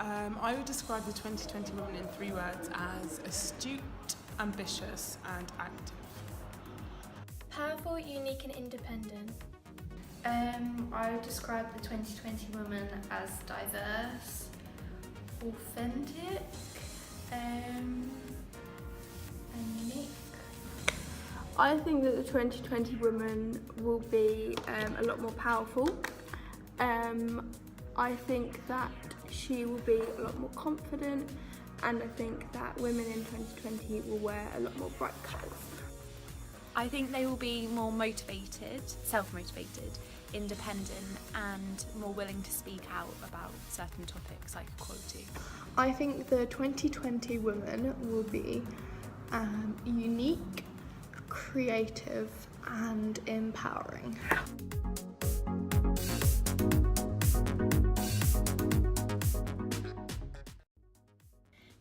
I would describe the 2020 woman in 3 words as astute, ambitious and active. Powerful, unique and independent. I would describe the 2020 woman as diverse, authentic, and unique. I think that the 2020 woman will be a lot more powerful. I think that she will be a lot more confident, and I think that women in 2020 will wear a lot more bright colours. I think they will be more motivated, self-motivated, independent and more willing to speak out about certain topics like equality. I think the 2020 woman will be unique, creative and empowering.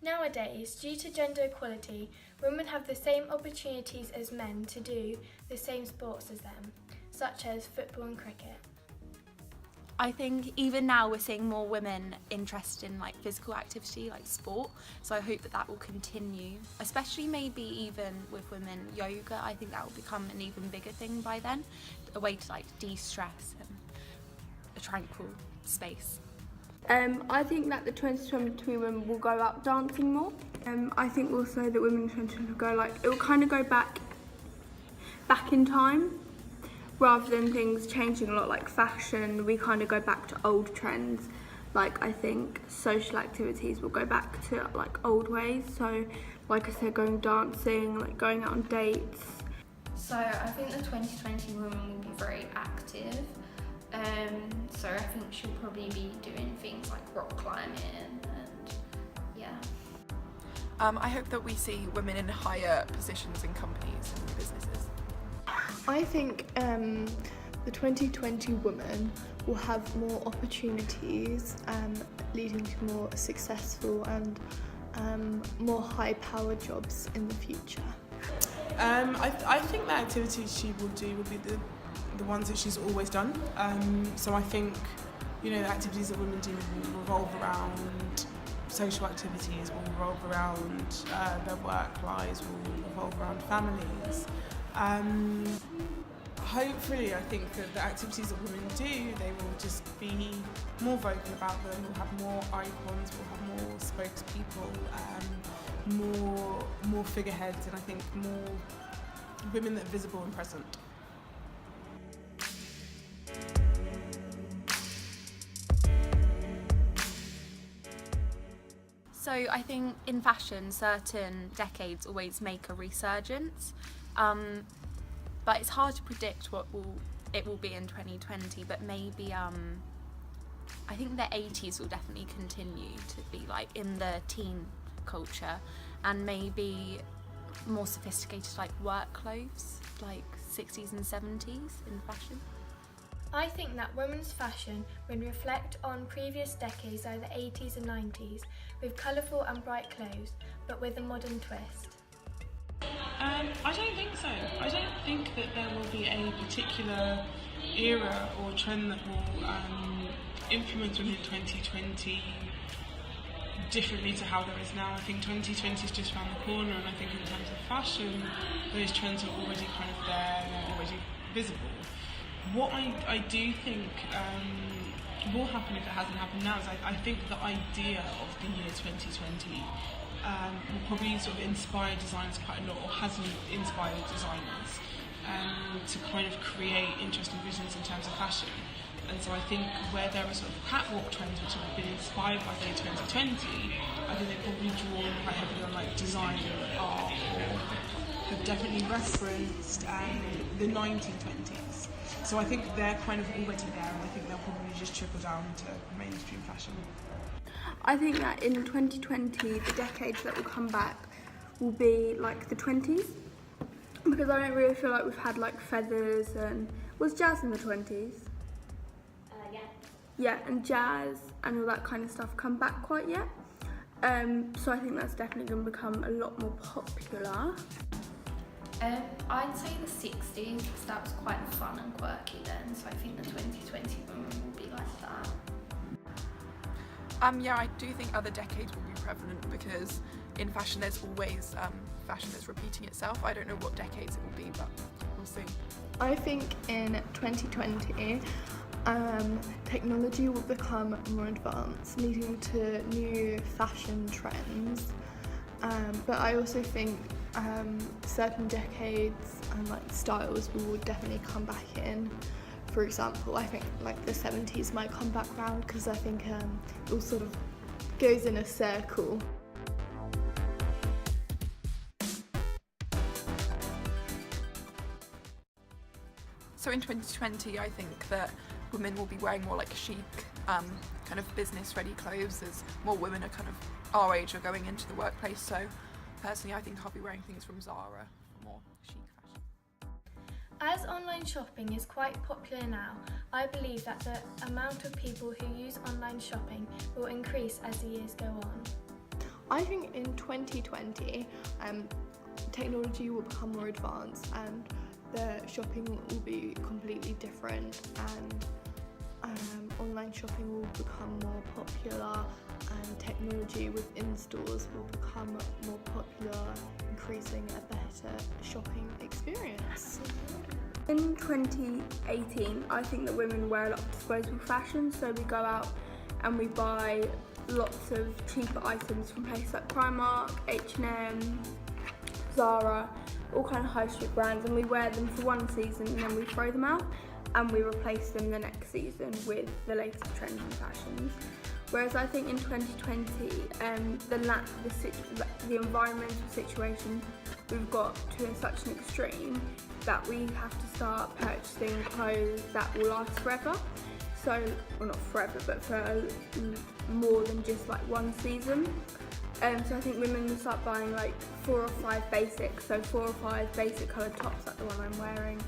Nowadays, due to gender equality, women have the same opportunities as men to do the same sports as them, such as football and cricket. I think even now we're seeing more women interested in like physical activity, like sport, so I hope that that will continue, especially maybe even with women yoga. I think that will become an even bigger thing by then, a way to like de-stress and a tranquil space. I think that the 2020 women will go out dancing more. I think also that women in 2020 will go it will kind of go back in time, rather than things changing a lot like fashion. We kind of go back to old trends. I think social activities will go back to old ways. So like I said, going dancing, going out on dates. So I think the 2020 woman will be very active. So I think she'll probably be doing things like rock climbing and yeah. I hope that we see women in higher positions in companies and businesses. I think the 2020 woman will have more opportunities, leading to more successful and more high-powered jobs in the future. I think the activities she will do will be the ones that she's always done. So I think, the activities that women do will revolve around social activities, will revolve around their work lives, will revolve around families. Hopefully, I think that the activities that women do, they will just be more vocal about them. We'll have more icons, we'll have more spokespeople, more figureheads, and I think more women that are visible and present. So I think in fashion, certain decades always make a resurgence, but it's hard to predict what it will be in 2020. But maybe I think the 80s will definitely continue to be in the teen culture, and maybe more sophisticated work clothes, 60s and 70s in fashion. I think that women's fashion would reflect on previous decades like the 80s and 90s, with colourful and bright clothes, but with a modern twist. I don't think so. I don't think that there will be a particular era or trend that will influence women in 2020 differently to how there is now. I think 2020 is just around the corner, and I think in terms of fashion, those trends are already kind of there and they're already visible. What I do think will happen if it hasn't happened now is I think the idea of the year 2020 will probably sort of inspire designers quite a lot, or has inspired designers to kind of create interesting visions in terms of fashion. And so I think where there are sort of catwalk trends which have been inspired by the year 2020, I think they've probably drawn quite heavily on design and art, or have definitely referenced the 1920s. So I think they're kind of already there, and I think they'll probably just trickle down to mainstream fashion. I think that in 2020, the decades that will come back will be the 20s, because I don't really feel like we've had feathers and... Was jazz in the 20s? Yeah. Yeah, and jazz and all that kind of stuff come back quite yet. So I think that's definitely going to become a lot more popular. I'd say the 60s, because that was quite fun and quirky then, so I think the 2020 women will be like that. Yeah, I do think other decades will be prevalent because in fashion there's always fashion that's repeating itself. I don't know what decades it will be, but we'll see. I think in 2020, technology will become more advanced, leading to new fashion trends. But I also think certain decades and like styles will definitely come back in. For example, I think like the 70s might come back round because I think it all sort of goes in a circle. So in 2020, I think that women will be wearing more like chic, kind of business-ready clothes as more women are kind of our age are going into the workplace. So personally, I think I'll be wearing things from Zara for more chic fashion. As online shopping is quite popular now, I believe that the amount of people who use online shopping will increase as the years go on. I think in 2020, technology will become more advanced and the shopping will be completely different, and online shopping will become more popular, and technology within stores will become more popular, increasing a better shopping experience. In 2018, I think that women wear a lot of disposable fashion, so we go out and we buy lots of cheaper items from places like Primark, H&M, Zara, all kind of high street brands, and we wear them for one season and then we throw them out and we replace them the next season with the latest trends and fashions. Whereas I think in 2020, the environmental situation we've got to such an extreme that we have to start purchasing clothes that will last forever. So, well, not forever, but for more than just like one season. So I think women will start buying like 4 or 5 basics, so 4 or 5 basic coloured tops like the one I'm wearing,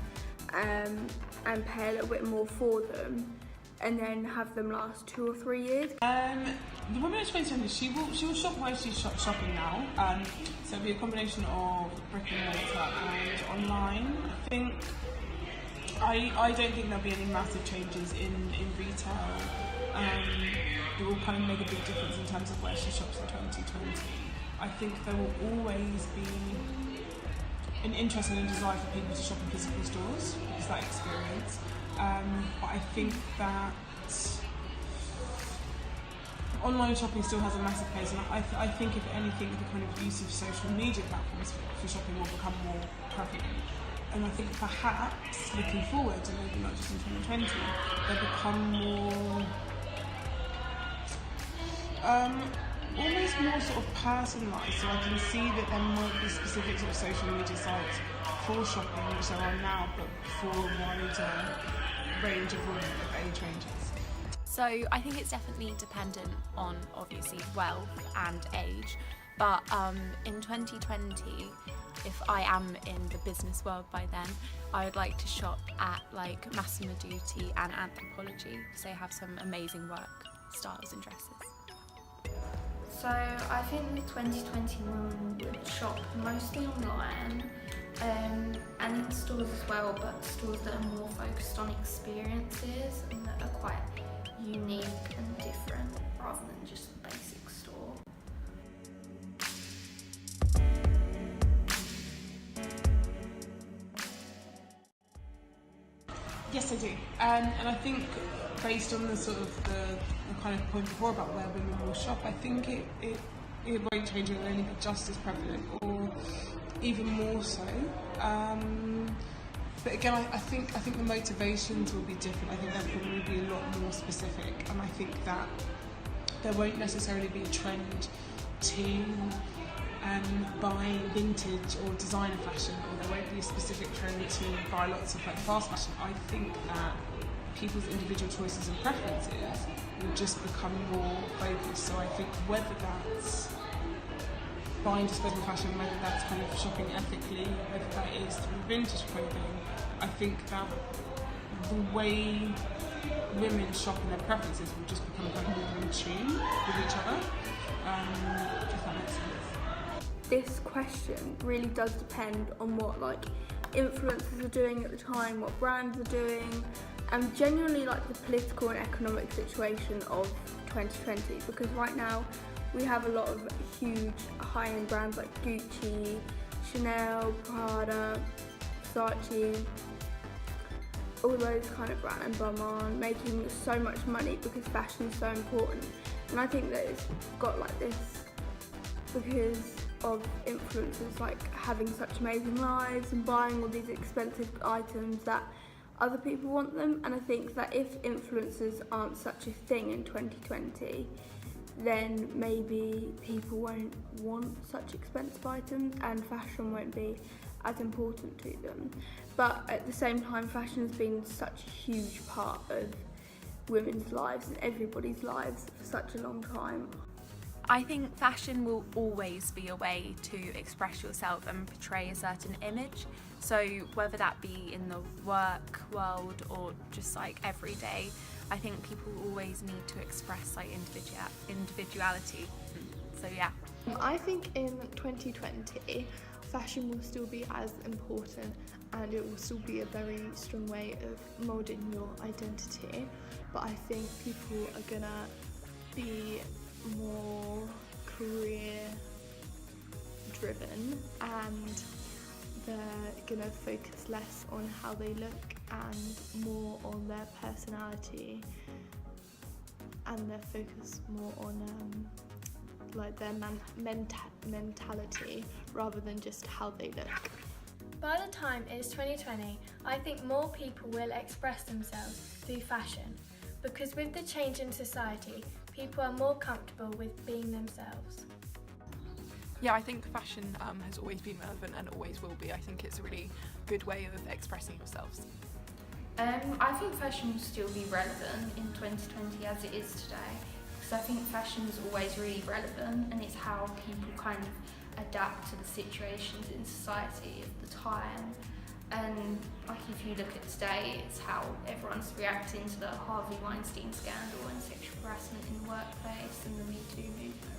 and pay a little bit more for them, and then have them last 2 or 3 years. The woman in 2020, she will shop where she's shopping now. So it'll be a combination of brick and mortar and online. I don't think there'll be any massive changes in retail. It will kind of make a big difference in terms of where she shops in 2020. I think there will always be an interest and a desire for people to shop in physical stores because that experience. But I think that online shopping still has a massive place, and I think if anything, the kind of use of social media platforms for shopping will become more prevalent. And I think perhaps looking forward, and maybe not just in 2020, they'll become more almost more sort of personalised, so I can see that there might be specific sort of social media sites for shopping, which there are now, but for a wider range of women of age ranges. So I think it's definitely dependent on obviously wealth and age, but in 2020, if I am in the business world by then, I would like to shop at like Massimo Dutti and Anthropologie because they have some amazing work, styles and dresses. So I think the 2020 women would shop mostly online and in stores as well, but stores that are more focused on experiences and that are quite unique and different rather than just a basic store. Yes, I do. And I think based on the sort of the kind of point before about where women will shop, I think it won't change, it will only be just as prevalent or even more so. But again, I think the motivations will be different. I think they'll probably be a lot more specific, and I think that there won't necessarily be a trend to buy vintage or designer fashion, or there won't be a specific trend to buy lots of like fast fashion. I think that people's individual choices and preferences will just become more focused. So I think whether that's buying disposable fashion, whether that's kind of shopping ethically, whether that is through vintage clothing, I think that the way women shop and their preferences will just become kind of more in tune with each other, if that makes sense. This question really does depend on what like influencers are doing at the time, what brands are doing, and genuinely like the political and economic situation of 2020, because right now we have a lot of huge high-end brands like Gucci, Chanel, Prada, Versace, all those kind of brands, and Balmain, making so much money because fashion is so important. And I think that it's got like this because of influencers like having such amazing lives and buying all these expensive items that other people want them. And I think that if influencers aren't such a thing in 2020, then maybe people won't want such expensive items and fashion won't be as important to them. But at the same time, fashion has been such a huge part of women's lives and everybody's lives for such a long time. I think fashion will always be a way to express yourself and portray a certain image. So whether that be in the work world or just like every day, I think people always need to express like individuality. So yeah. I think in 2020, fashion will still be as important and it will still be a very strong way of moulding your identity. But I think people are gonna be more career driven and they're gonna focus less on how they look and more on their personality, and they're focused more on like their mentality rather than just how they look. By the time it's 2020, I think more people will express themselves through fashion, because with the change in society, people are more comfortable with being themselves. Yeah, I think fashion has always been relevant and always will be. I think it's a really good way of expressing yourselves. I think fashion will still be relevant in 2020 as it is today, because I think fashion is always really relevant and it's how people kind of adapt to the situations in society of the time. And like if you look at today, it's how everyone's reacting to the Harvey Weinstein scandal and sexual harassment in the workplace and the Me Too movement.